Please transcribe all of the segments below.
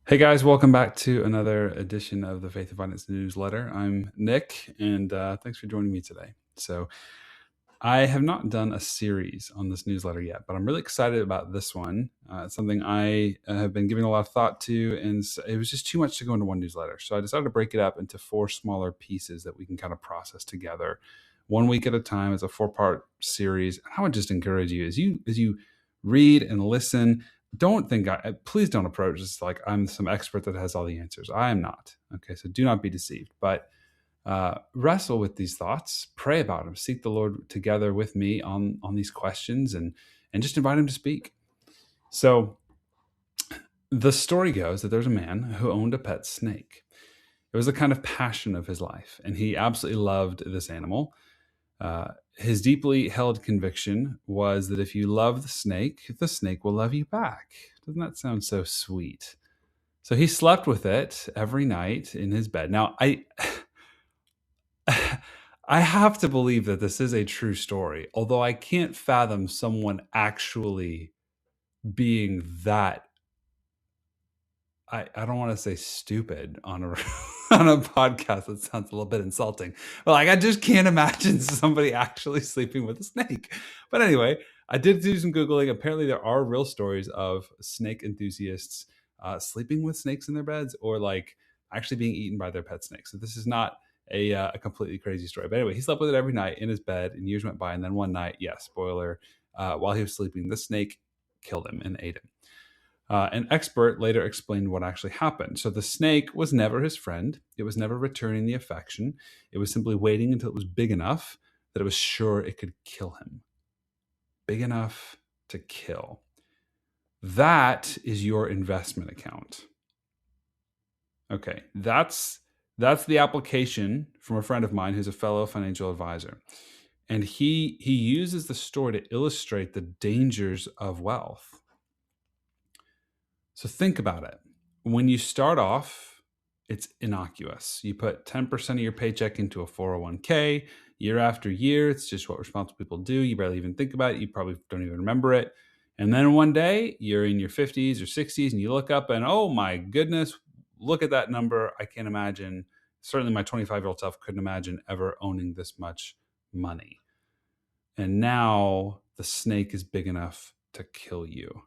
Hey guys, welcome back to another edition of the Faith and Finance newsletter. I'm Nick, and thanks for joining me today. So, I have not done a series on this newsletter yet, but I'm really excited about this one. It's something I have been giving a lot of thought to, and it was just too much to go into one newsletter. So, I decided to break it up into four smaller pieces that we can kind of process together, 1 week at a time. It's a 4-part series. I would just encourage you as you read and listen, don't think please don't approach this like I'm some expert that has all the answers. I am not. Okay, so do not be deceived. But wrestle with these thoughts, pray about them, seek the Lord together with me on these questions, and just invite Him to speak. So the story goes that there's a man who owned a pet snake. It was the kind of passion of his life, and he absolutely loved this animal. His deeply held conviction was that if you love the snake will love you back. Doesn't that sound so sweet? So he slept with it every night in his bed. Now, I have to believe that this is a true story, although I can't fathom someone actually being that. I don't want to say stupid on a on a podcast. That sounds a little bit insulting. But like I just can't imagine somebody actually sleeping with a snake. But anyway, I did do some Googling. Apparently there are real stories of snake enthusiasts sleeping with snakes in their beds, or like actually being eaten by their pet snakes. So this is not a completely crazy story. But anyway, he slept with it every night in his bed, and years went by. And then one night, spoiler, while he was sleeping, the snake killed him and ate him. An expert later explained what actually happened. So the snake was never his friend. It was never returning the affection. It was simply waiting until it was big enough that it was sure it could kill him. Big enough to kill. That is your investment account. Okay, that's the application from a friend of mine who's a fellow financial advisor. And he uses the story to illustrate the dangers of wealth. So think about it. When you start off, it's innocuous. You put 10% of your paycheck into a 401k year after year. It's just what responsible people do. You barely even think about it. You probably don't even remember it. And then one day you're in your 50s or 60s and you look up and, oh my goodness, look at that number. I can't imagine. Certainly my 25-year-old self couldn't imagine ever owning this much money. And now the snake is big enough to kill you.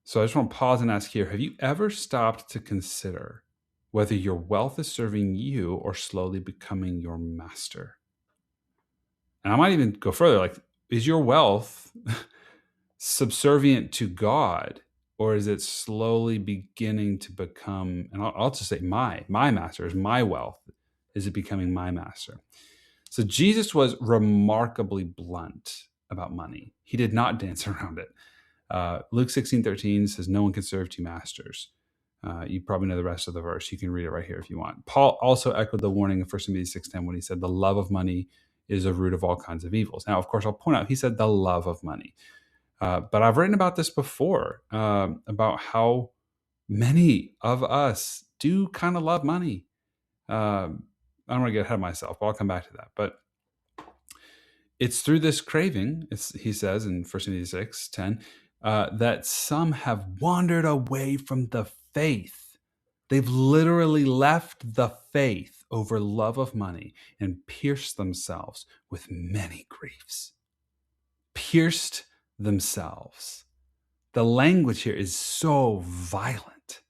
So I just want to pause and ask here, have you ever stopped to consider whether your wealth is serving you or slowly becoming your master? And I might even go further, like, is your wealth subservient to God, or is it slowly beginning to become, and I'll just say my master is my wealth. Is it becoming my master? So Jesus was remarkably blunt about money. He did not dance around it. Luke 16:13 says, no one can serve two masters. You probably know the rest of the verse. You can read it right here if you want. Paul also echoed the warning of 1 Timothy 6:10 when he said, the love of money is a root of all kinds of evils. Now, of course, I'll point out, he said the love of money. But I've written about this before, about how many of us do kind of love money. I don't want to get ahead of myself, but I'll come back to that. But it's through this craving, he says in 1 Timothy 6:10, that some have wandered away from the faith. They've literally left the faith over love of money and pierced themselves with many griefs. Pierced themselves. The language here is so violent.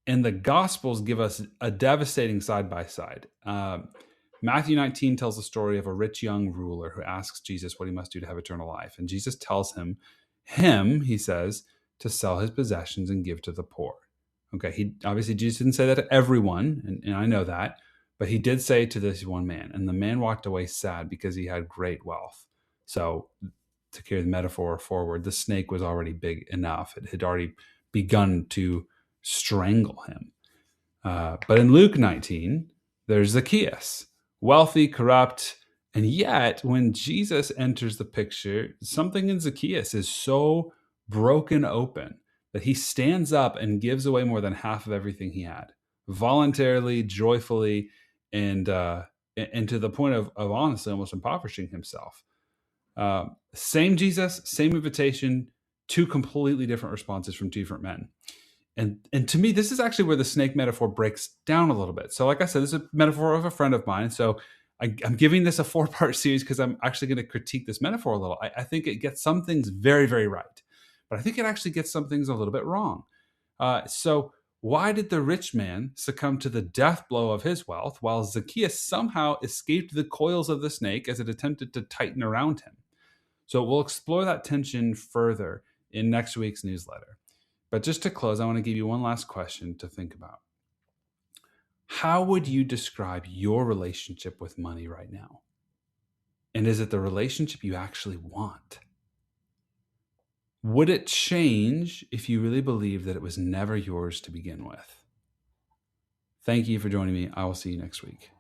And the Gospels give us a devastating side-by-side. Matthew 19 tells the story of a rich young ruler who asks Jesus what he must do to have eternal life. And Jesus tells him, he says, to sell his possessions and give to the poor. Okay, obviously Jesus didn't say that to everyone, and I know that, but he did say to this one man, and the man walked away sad because he had great wealth. So to carry the metaphor forward, the snake was already big enough. It had already begun to strangle him. But in Luke 19, there's Zacchaeus, wealthy, corrupt, and yet when Jesus enters the picture, something in Zacchaeus is so broken open that he stands up and gives away more than half of everything he had, voluntarily, joyfully, and to the point of honestly almost impoverishing himself. Same Jesus, same invitation, two completely different responses from two different men. And to me, this is actually where the snake metaphor breaks down a little bit. So, like I said, this is a metaphor of a friend of mine. So I'm giving this a 4-part series because I'm actually going to critique this metaphor a little. I think it gets some things very, very right, but I think it actually gets some things a little bit wrong. So why did the rich man succumb to the death blow of his wealth while Zacchaeus somehow escaped the coils of the snake as it attempted to tighten around him? So we'll explore that tension further in next week's newsletter. But just to close, I want to give you one last question to think about. How would you describe your relationship with money right now? And is it the relationship you actually want? Would it change if you really believed that it was never yours to begin with? Thank you for joining me. I will see you next week.